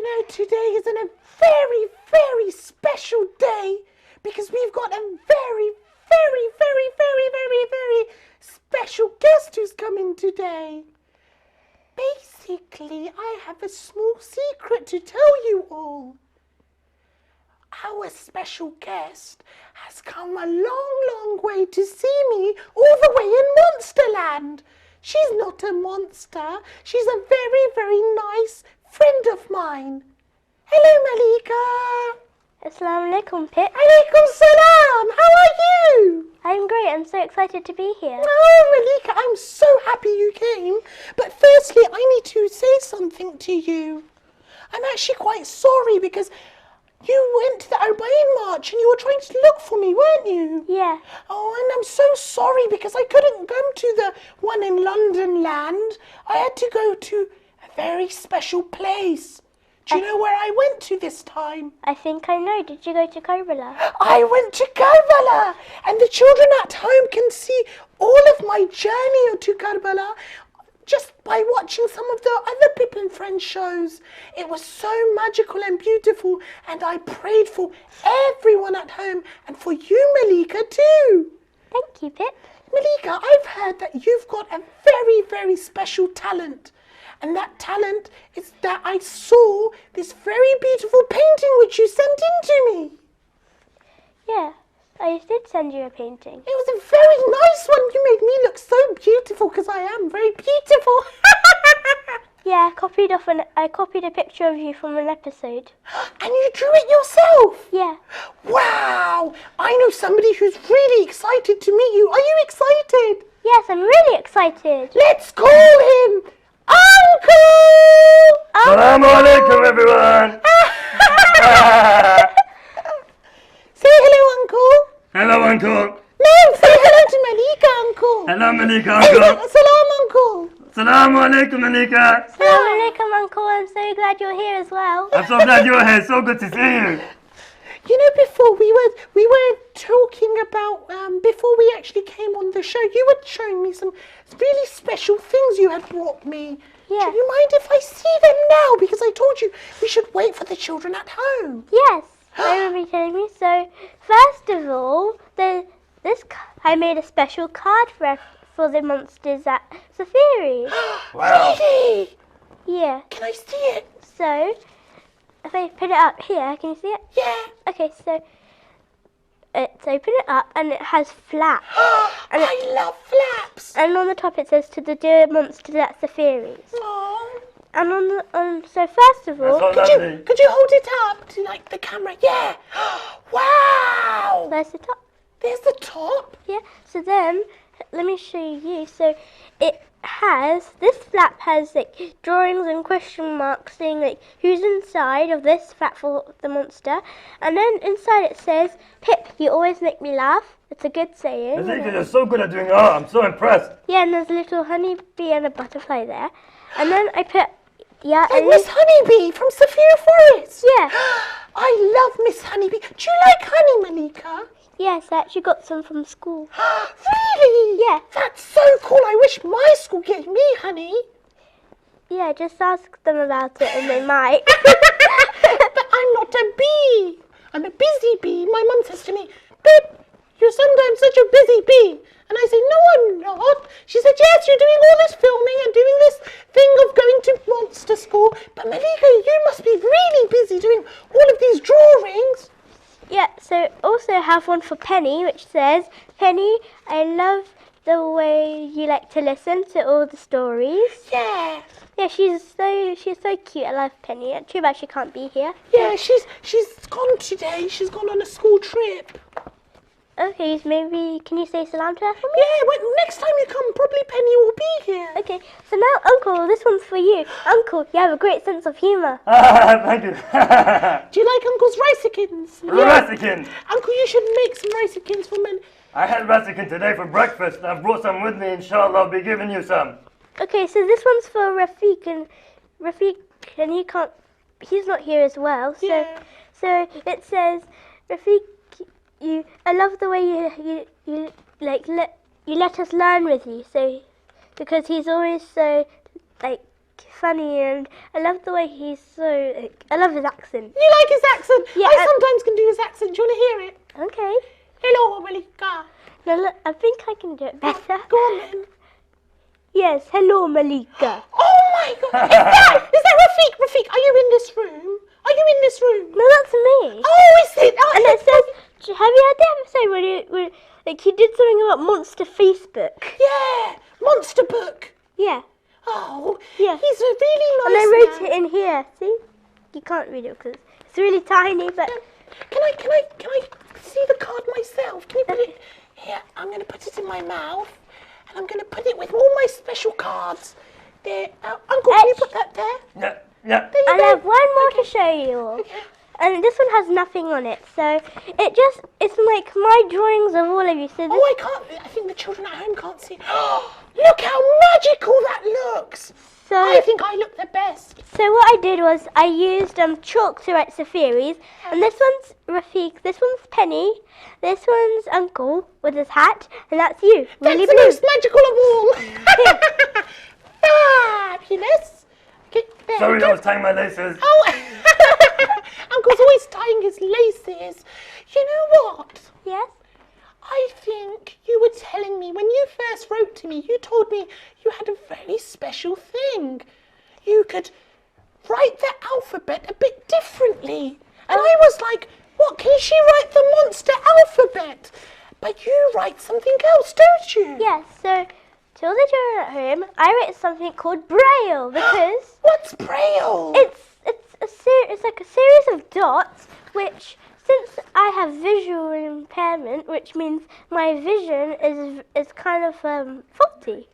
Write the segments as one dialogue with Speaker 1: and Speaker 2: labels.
Speaker 1: You know, today is a very, very special day because we've got a very, very, very, very, very, very special guest who's coming today. Basically, I have a small secret to tell you all. Our special guest has come a long, long way to see me all the way in Monsterland. She's not a monster. She's a very, very nice friend of mine. Hello, Malika.
Speaker 2: Assalamu alaikum, Pip.
Speaker 1: Alaikum salam. How are you?
Speaker 2: I'm great. I'm so excited to be here.
Speaker 1: Oh, Malika, I'm so happy you came. But firstly, I need to say something to you. I'm actually quite sorry because you went to the Obayan March and you were trying to look for me, weren't you?
Speaker 2: Yeah.
Speaker 1: Oh, and I'm so sorry because I couldn't go to the one in London land. I had to go to a very special place. Do you know where I went to this time?
Speaker 2: I think I know. Did you go to Karbala?
Speaker 1: I went to Karbala, and the children at home can see all of my journey to Karbala just by watching some of the other Pip and Friends shows. It was so magical and beautiful, and I prayed for everyone at home and for you, Malika, too.
Speaker 2: Thank you, Pip.
Speaker 1: Malika, I've heard that you've got a very, very special talent. And that talent is that I saw this very beautiful painting which you sent in to me.
Speaker 2: Yeah, I did send you a painting.
Speaker 1: It was a very nice one. You made me look so beautiful because I am very beautiful.
Speaker 2: Yeah, I copied a picture of you from an episode.
Speaker 1: And you drew it yourself?
Speaker 2: Yeah.
Speaker 1: Wow! I know somebody who's really excited to meet you. Are you excited?
Speaker 2: Yes, I'm really excited.
Speaker 1: Let's call him Uncle!
Speaker 3: Assalamu alaikum, everyone.
Speaker 1: Say hello, Uncle.
Speaker 3: Hello, Uncle.
Speaker 1: No, say hello to Malika, Uncle.
Speaker 3: Hello, Malika, Uncle.
Speaker 1: Salam, Uncle.
Speaker 3: Assalamu alaikum, Malika.
Speaker 2: Assalamu alaikum, Uncle. I'm so glad you're here as well.
Speaker 3: I'm so glad you're here. So good to see you.
Speaker 1: You know, before we were talking about before we actually came on the show, you were showing me some really special things you had brought me.
Speaker 2: Yeah.
Speaker 1: Do you mind if I see them now? Because I told you we should wait for the children at home.
Speaker 2: Yes, they will be telling me. So, first of all, I made a special card for the monsters at Safari.
Speaker 3: Wow.
Speaker 1: Really?
Speaker 2: Yeah.
Speaker 1: Can I see it?
Speaker 2: So, if I put it up here, can you see it?
Speaker 1: Yeah.
Speaker 2: Okay, so open it up and it has flaps. And
Speaker 1: I love flaps.
Speaker 2: And on the top it says to the dear monsters at Safari's.
Speaker 1: Aww.
Speaker 2: And so first of all,
Speaker 3: That's so lovely.
Speaker 1: could you hold it up to like the camera? Yeah. Wow.
Speaker 2: there's the top.
Speaker 1: There's the top.
Speaker 2: Yeah. So then let me show you. So this flap has like drawings and question marks saying like who's inside of this flap for the monster, and then inside it says, "Pip, you always make me laugh." It's a good saying.
Speaker 3: Malika, you're so good at doing art. I'm so impressed.
Speaker 2: Yeah, and there's a little honeybee and a butterfly there, and then I put
Speaker 1: And Miss Honeybee from Sophia Forest.
Speaker 2: Yeah.
Speaker 1: I love Miss Honeybee. Do you like honey, Malika?
Speaker 2: Yes, I actually got some from school.
Speaker 1: Really?
Speaker 2: Yeah.
Speaker 1: That's so cool. I wish my school gave me honey.
Speaker 2: Yeah, just ask them about it and they might.
Speaker 1: But I'm not a bee. I'm a busy bee. My mum says to me, "Pip, you're sometimes such a busy bee." And I say, "No, I'm not." She said, "Yes, you're doing all this filming and doing this thing of going to monster school. But Malika, you must be really busy doing all of these drawings."
Speaker 2: Yeah, so also have one for Penny, which says, "Penny, I love the way you like to listen to all the stories."
Speaker 1: Yeah.
Speaker 2: Yeah, she's so cute. I love Penny. Too bad she can't be here.
Speaker 1: Yeah, she's gone today. She's gone on a school trip.
Speaker 2: Okay, maybe can you say salam to her for me?
Speaker 1: Yeah, well, next time you come, probably Penny will be here.
Speaker 2: Okay, so now Uncle, this one's for you. Uncle, you have a great sense of humour.
Speaker 3: Thank you.
Speaker 1: Do you like Uncle's ricekins?
Speaker 3: Rassikin.
Speaker 1: Uncle, you should make some ricekins for men.
Speaker 3: I had rassikin today for breakfast. I've brought some with me. Inshallah, I'll be giving you some.
Speaker 2: Okay, so this one's for Rafiq, and he's not here as well. So it says, Rafiq, I love the way you let us learn with you. So because he's always so like funny, and I love the way he's so, like, I love his accent.
Speaker 1: You like his accent?
Speaker 2: Yeah,
Speaker 1: I sometimes can do his accent. Do you want to hear it?
Speaker 2: Okay.
Speaker 1: Hello, Malika.
Speaker 2: Now look, I think I can do it better.
Speaker 1: Go on then.
Speaker 2: Yes, hello, Malika.
Speaker 1: Oh my God! Is that Rafiq? Rafiq, are you in this room? Are you in this room?
Speaker 2: No, that's me.
Speaker 1: Oh, is it? Oh,
Speaker 2: And it says, have you heard the episode when like he did something about Monster Facebook?
Speaker 1: yeah, Monster Book.
Speaker 2: Yeah.
Speaker 1: Oh,
Speaker 2: Yeah.
Speaker 1: he's a really
Speaker 2: And
Speaker 1: nice
Speaker 2: I wrote
Speaker 1: man.
Speaker 2: it in here. See? You can't read it because it's really tiny, but
Speaker 1: Can I see the card myself? Can you put it here? I'm going to put it in my mouth, and I'm going to put it with all my special cards. There, Uncle, can you put that there?
Speaker 3: Yeah, yeah.
Speaker 1: There you
Speaker 2: and I
Speaker 1: go.
Speaker 2: have one more to show you all.
Speaker 1: Okay.
Speaker 2: And this one has nothing on it, so it's like my drawings of all of you. So this,
Speaker 1: Oh, I can't. I think the children at home can't see. Look how magical that looks.
Speaker 2: so
Speaker 1: I think I look the best.
Speaker 2: So what I did was I used chalk to write Safaris, and this one's Rafiq, this one's Penny, this one's Uncle with his hat, and that's you.
Speaker 1: That's
Speaker 2: Really
Speaker 1: the
Speaker 2: blue.
Speaker 1: most magical of all. Fabulous. Okay, there
Speaker 3: Sorry,
Speaker 1: we go.
Speaker 3: I was tying my laces.
Speaker 1: Oh, Uncle's always tying his laces. You know what?
Speaker 2: Yes?
Speaker 1: I think you were telling me when you first wrote to me, you told me you had a very special thing. You could write the alphabet a bit differently. And I was like, what, can she write the monster alphabet? But you write something else, don't you?
Speaker 2: Yes, so to all the children at home, I wrote something called Braille because
Speaker 1: What's Braille?
Speaker 2: it's like a series of dots which, since I have visual impairment, which means my vision is kind of faulty.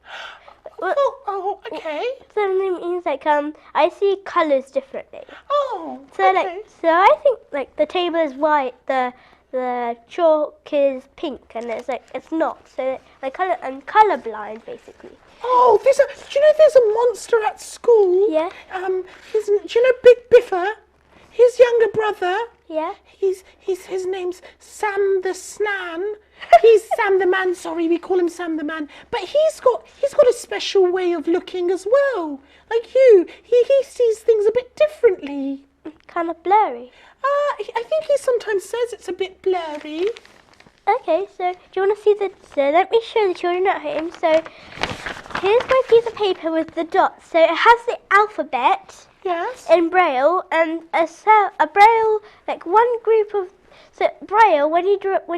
Speaker 1: Oh, okay.
Speaker 2: So it means like I see colours differently.
Speaker 1: Oh,
Speaker 2: So
Speaker 1: okay.
Speaker 2: so I think like the table is white, the chalk is pink, and it's not. So like I'm colourblind basically.
Speaker 1: Oh, do you know there's a monster at school?
Speaker 2: Yeah.
Speaker 1: Do you know Big Biffer? His younger brother.
Speaker 2: Yeah.
Speaker 1: His name's Sam the Snan. He's Sam the Man. Sorry, we call him Sam the Man. But he's got a special way of looking as well. Like you, he sees things a bit differently.
Speaker 2: Kind of blurry.
Speaker 1: I think he sometimes says it's a bit blurry.
Speaker 2: Okay, so do you want to see so let me show the children at home. So here's my piece of paper with the dots. So it has the alphabet
Speaker 1: Yes.
Speaker 2: in Braille and a Braille, like one group of, so Braille, when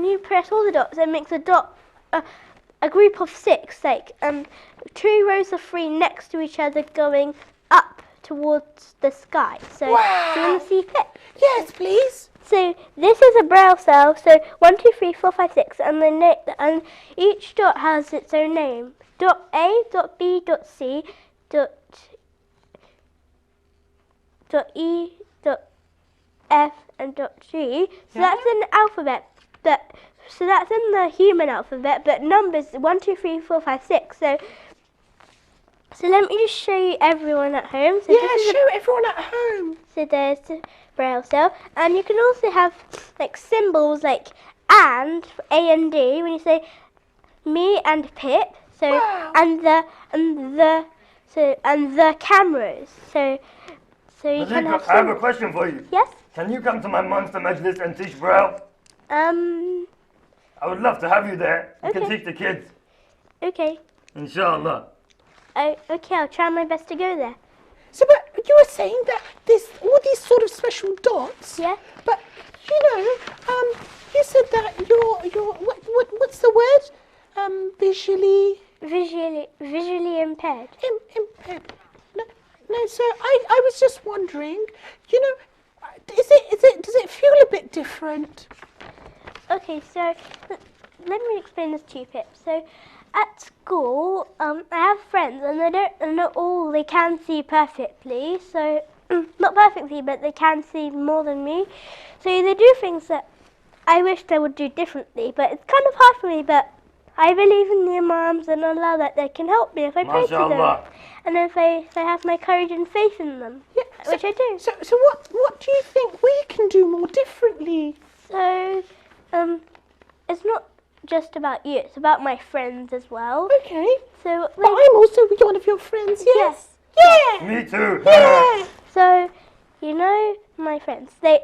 Speaker 2: you press all the dots, it makes a group of 6, like 2 rows of 3 next to each other going up towards the sky. So do you want to see it?
Speaker 1: Yes, please.
Speaker 2: So this is a Braille cell. So 1, 2, 3, 4, 5, 6, and each dot has its own name. Dot A, dot B, dot C, dot E, dot F, and dot G. So that's in the alphabet. So that's in the human alphabet. But numbers 1, 2, 3, 4, 5, 6. So let me just show you everyone at home. So
Speaker 1: Yeah, show everyone at home.
Speaker 2: So there's the Braille cell, and you can also have like symbols like and A and D when you say me and Pip. So
Speaker 1: Wow.
Speaker 2: and the cameras. So you can
Speaker 3: Malika,
Speaker 2: have
Speaker 3: I have a
Speaker 2: symbols.
Speaker 3: question for you.
Speaker 2: Yes.
Speaker 3: Can you come to my monster majlis and teach Braille?
Speaker 2: Okay.
Speaker 3: I would love to have you there. You can
Speaker 2: Okay.
Speaker 3: teach the kids.
Speaker 2: Okay,
Speaker 3: Inshallah.
Speaker 2: I'll try my best to go there.
Speaker 1: So, but you were saying that there's all these sort of special dots.
Speaker 2: Yeah.
Speaker 1: But you said that you're what's the word?
Speaker 2: Visually impaired.
Speaker 1: Impaired. No. So I was just wondering. Does it feel a bit different?
Speaker 2: Okay, so let me explain this to you, Pip. So at school, I have friends, and they can see perfectly. So not perfectly, but they can see more than me. So they do things that I wish they would do differently. But it's kind of hard for me. But I believe in the imams and Allah that they can help me if I pray to them,
Speaker 3: MashaAllah.
Speaker 2: and if I have my courage and faith in them,
Speaker 1: Yeah.
Speaker 2: which I do.
Speaker 1: So what do you think we can do more differently?
Speaker 2: So it's not just about you, it's about my friends as well.
Speaker 1: Okay.
Speaker 2: So
Speaker 1: But I'm also one of your friends. Yes. Yeah.
Speaker 3: Me too.
Speaker 1: Yeah.
Speaker 2: So, you know, my friends, they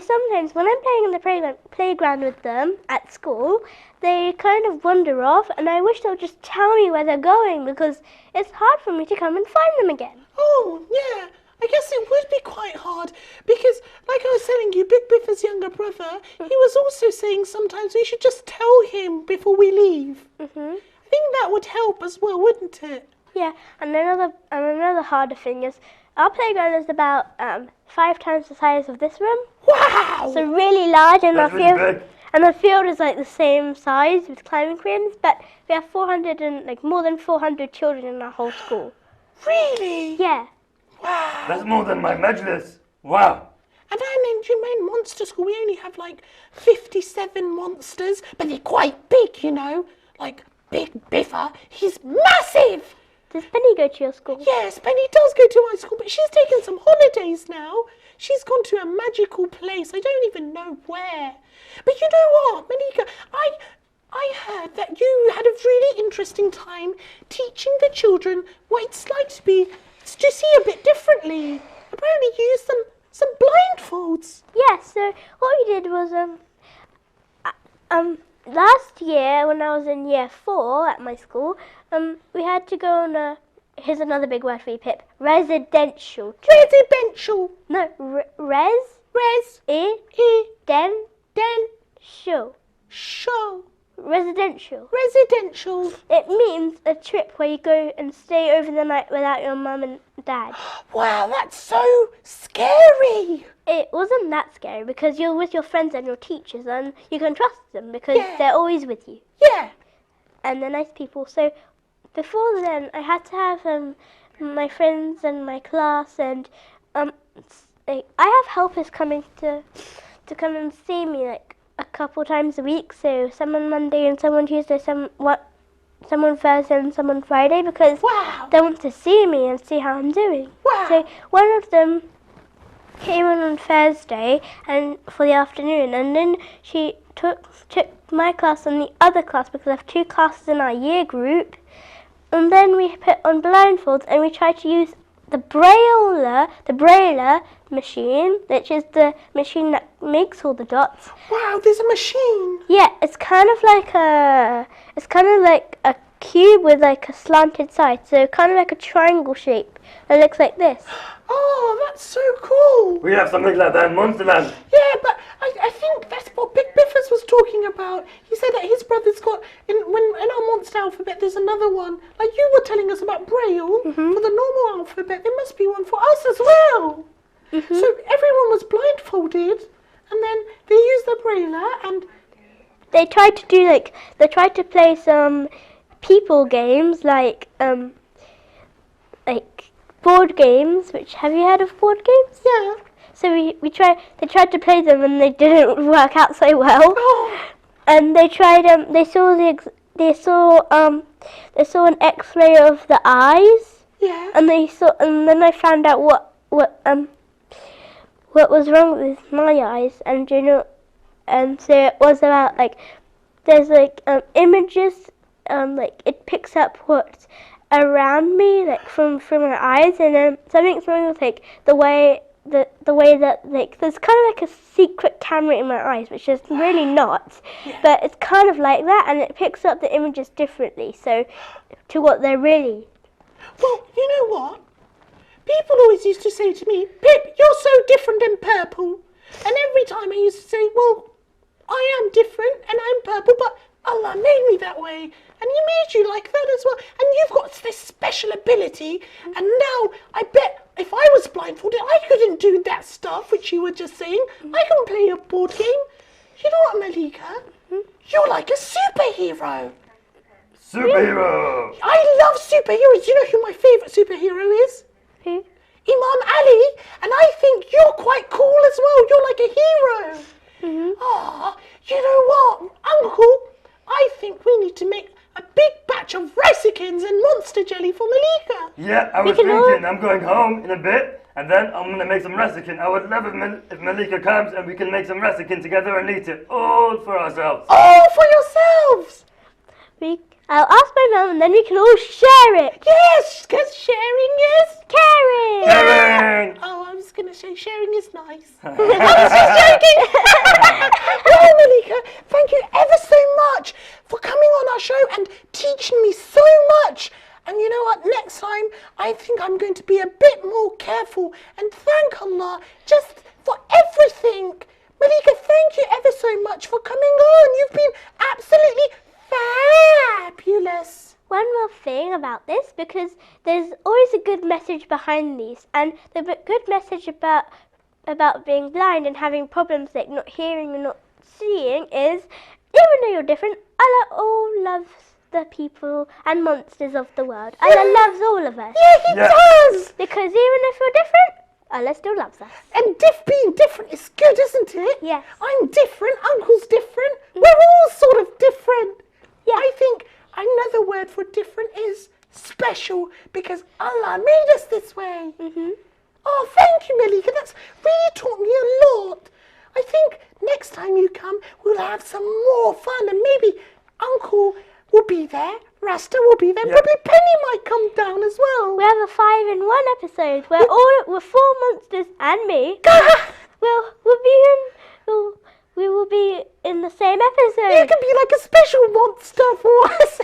Speaker 2: sometimes, when I'm playing in the playground with them at school, they kind of wander off, and I wish they'll just tell me where they're going, because it's hard for me to come and find them again.
Speaker 1: Oh, yeah. I guess it would be quite hard because, like I was telling you, Big Biffa's younger brother, he was also saying sometimes we should just tell him before we leave.
Speaker 2: Mhm.
Speaker 1: I think that would help as well, wouldn't it?
Speaker 2: Yeah, and another harder thing is our playground is about 5 times the size of this room.
Speaker 1: Wow!
Speaker 2: So really large, and
Speaker 3: That's
Speaker 2: our
Speaker 3: really
Speaker 2: field
Speaker 3: big.
Speaker 2: and the field is like the same size with climbing frames, but we have 400 and like more than 400 children in our whole school.
Speaker 1: Really?
Speaker 2: Yeah.
Speaker 1: Wow!
Speaker 3: That's more than my majlis. Wow.
Speaker 1: And in my monster school, we only have like 57 monsters, but they're quite big, you know. Like Big Biffa, he's massive!
Speaker 2: Does Penny go to your school?
Speaker 1: Yes, Penny does go to my school, but she's taken some holidays now. She's gone to a magical place. I don't even know where. But you know what, Malika, I heard that you had a really interesting time teaching the children what it's like to see a bit differently. Apparently you used some blindfolds.
Speaker 2: Yeah, so what we did was last year when I was in year 4 at my school, we had to go on a, here's another big word for you, Pip, residential trip.
Speaker 1: Residential.
Speaker 2: No,
Speaker 1: Res.
Speaker 2: den show.
Speaker 1: Show.
Speaker 2: Residential.
Speaker 1: Residential.
Speaker 2: It means a trip where you go and stay over the night without your mum and dad.
Speaker 1: Wow, that's so scary.
Speaker 2: It wasn't that scary because you're with your friends and your teachers and you can trust them because
Speaker 1: Yeah.
Speaker 2: they're always with you.
Speaker 1: Yeah.
Speaker 2: And they're nice people. So before then, I had to have my friends and my class, and I have helpers coming to come and see me like a couple times a week. So some on Monday and some on Tuesday, some on Thursday and some on Friday, because
Speaker 1: Wow.
Speaker 2: they want to see me and see how I'm doing.
Speaker 1: Wow.
Speaker 2: So one of them came in on Thursday and for the afternoon, and then she took my class and the other class, because I have 2 classes in our year group, and then we put on blindfolds and we tried to use the Braille machine, which is the machine that makes all the dots.
Speaker 1: Wow, there's a machine.
Speaker 2: Yeah, it's kind of like a cube with like a slanted side, so kind of like a triangle shape. It looks like this.
Speaker 1: Oh, that's so cool.
Speaker 3: We have something like that in Monsterland.
Speaker 1: Yeah, but I think that's what Big Biffers was talking about. He said that his brother's got, in our monster alphabet, there's another one. Like you were telling us about Braille, for the normal alphabet, there must be one for us as well. So everyone was blindfolded, and then they used the Braille, and
Speaker 2: They tried to play some people games like board games. Which, have you heard of board games?
Speaker 1: yeah.
Speaker 2: So they tried to play them and they didn't work out so well.
Speaker 1: Oh,
Speaker 2: And they tried they saw an X-ray of the eyes,
Speaker 1: yeah.
Speaker 2: and then I found out what was wrong with my eyes, and so it was about there's images, it picks up what's around me, from my eyes, and then something's wrong with the way that there's kind of like a secret camera in my eyes, which is really not, but it's kind of like that, and it picks up the images differently, so to what they're really.
Speaker 1: Well, you know what? People always used to say to me, Pip, you're so different in purple. And every time I used to say, well, I am different and I'm purple, but Allah made me that way. And He made you like that as well. And you've got this special ability. And now I bet if I was blindfolded, I couldn't do that stuff which you were just saying. I can play a board game. You know what, Malika? You're like a superhero.
Speaker 3: Superhero.
Speaker 1: I love superheroes. You know who my favourite superhero is?
Speaker 2: Who?
Speaker 1: Imam Ali, and I think you're quite cool as well. You're like a hero. Ah, you know what, Uncle? I think we need to make a big batch of ricikins and monster jelly for Malika.
Speaker 3: Yeah, I was thinking I'm going home in a bit, and then I'm going to make some racikin. I would love if Malika comes and we can make some racikin together and eat it all for ourselves.
Speaker 1: All for yourselves.
Speaker 2: I'll ask my mum and then we can all share it.
Speaker 1: Yes, because sharing is...
Speaker 2: Caring!
Speaker 3: Caring!
Speaker 1: Oh, I was going to say sharing is nice. I was just joking. Well, Malika, thank you ever so much for coming on our show and teaching me so much. And you know what? Next time, I think I'm going to be a bit more careful and thank Allah just for everything. Malika, thank you ever so much for coming on. You've been absolutely fabulous.
Speaker 2: One more thing about this, because there's always a good message behind these, and the good message about being blind and having problems like not hearing and not seeing is, even though you're different, Allah all loves the people and monsters of the world. Allah loves all of us.
Speaker 1: Yeah, he does.
Speaker 2: Because even if you're different, Allah still loves us.
Speaker 1: And being different is good, isn't it?
Speaker 2: Yes.
Speaker 1: I'm different, Uncle's different, we're all sort of different.
Speaker 2: Yeah.
Speaker 1: I think another word for different is special, because Allah made us this way.
Speaker 2: Mm-hmm.
Speaker 1: Oh, thank you, Malika. That's really taught me a lot. I think next time you come, we'll have some more fun, and maybe Uncle will be there, Rasta will be there, probably Penny might come down as well.
Speaker 2: We have a 5-in-1 episode where we're 4 monsters and me. We will be in the same episode.
Speaker 1: You can be like a special monster for us.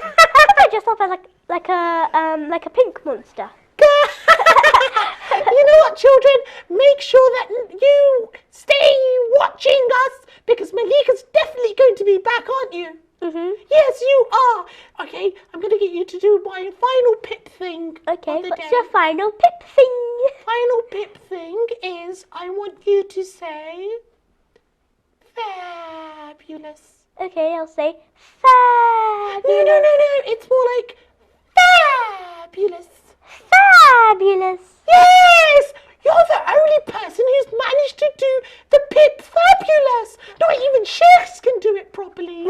Speaker 2: Just up as like a pink monster.
Speaker 1: You know what, children? Make sure that you stay watching us, because Malika's definitely going to be back, aren't you?
Speaker 2: Mhm.
Speaker 1: Yes, you are. Okay, I'm going to get you to do my final pip thing.
Speaker 2: Okay,
Speaker 1: of the
Speaker 2: what's
Speaker 1: day.
Speaker 2: your final pip thing?
Speaker 1: Final pip thing is I want you to say fabulous.
Speaker 2: Okay, I'll say fabulous.
Speaker 1: No. It's more like fabulous.
Speaker 2: Fabulous.
Speaker 1: Yes! You're the only person who's managed to do the pip fabulous. Not even sheikhs can do it properly.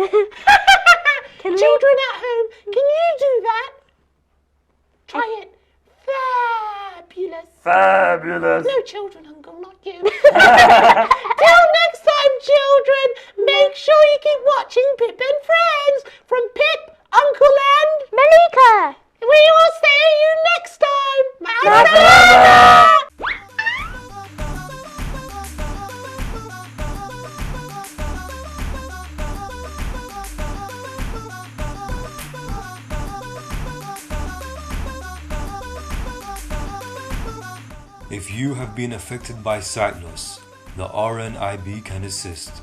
Speaker 2: Can we?
Speaker 1: Children at home, can you do that? Try it. Fabulous.
Speaker 3: Fabulous.
Speaker 1: No children, Uncle, not you. Till next time, children, make sure you keep watching Pip and Friends from Pip, Uncle and
Speaker 2: Malika.
Speaker 1: we will see you next time.
Speaker 3: Bye.
Speaker 4: If you have been affected by sight loss, the RNIB can assist.